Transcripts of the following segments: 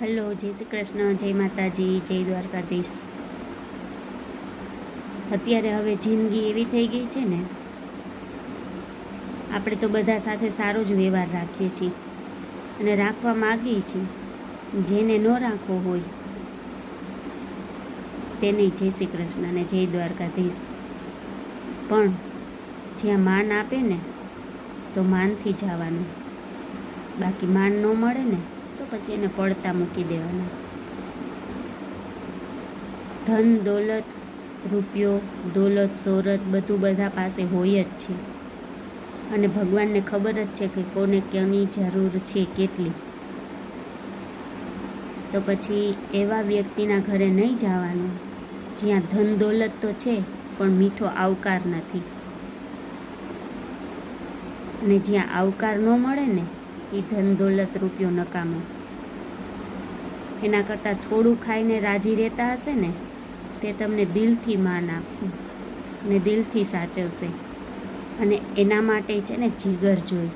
Hello, જય શ્રી કૃષ્ણ, જય માતાજી, જય દ્વારકાધીશ. અત્યારે હવે જિંદગી એવી થઈ ગઈ છે ને, આપણે તો બધા સાથે સારો જ વ્યવહાર રાખીએ છીએ અને રાખવા માગીએ છીએ. જેને ન રાખવો હોય તેને જય શ્રી કૃષ્ણ અને જય દ્વારકાધીશ. પણ જ્યાં માન આપે ને તો માનથી જવાનું, બાકી માન ન મળે ને તો પછી એને પડતા મૂકી દેવાના. ધન દોલત, રૂપિયો, દોલત, શોહરત બધું બધા પાસે હોય જ છે અને ભગવાનને ખબર જ છે કે કોને કોની જરૂર છે કેટલી. તો પછી એવા વ્યક્તિના ઘરે નહીં જવાનું જ્યાં ધન દોલત તો છે પણ મીઠો આવકાર નથી. અને જ્યાં આવકાર ન મળે ને એ ધન દોલત રૂપિયો નકામો. એના કરતાં થોડું ખાઈને રાજી રહેતા હશે ને તે તમને દિલથી માન આપશે અને દિલથી સાચવશે. અને એના માટે છે ને જીગર જોઈ.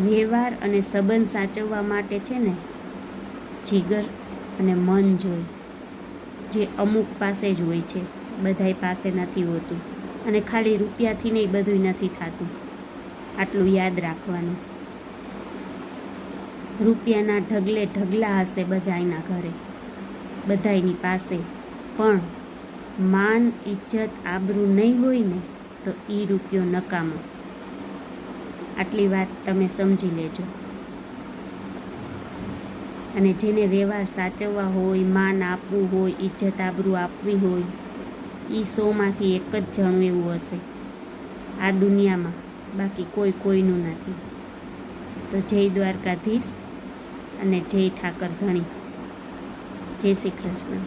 વ્યવહાર અને સંબંધ સાચવવા માટે છે ને જીગર અને મન જોઈ, જે અમુક પાસે જ હોય છે, બધાય પાસે નથી હોતું. અને ખાલી રૂપિયાથી નહીં બધું નથી થતું, આટલું યાદ રાખવાનું. રૂપિયાના ઢગલે ઢગલા હશે બધાયના ઘરે, બધાયની પાસે, પણ માન, ઇજ્જત, આબરૂ નહીં હોય ને તો એ રૂપિયો નકામો. આટલી વાત તમે સમજી લેજો. અને જેને વ્યવહાર સાચવવા હોય, માન આપવું હોય, ઇજ્જત આબરૂ આપવી હોય, એ 100માંથી એક જ જણું એવું હશે આ દુનિયામાં, બાકી કોઈનું નથી. તો જય દ્વારકાધીશ અને જય ઠાકર ધણી. જય શ્રી કૃષ્ણ.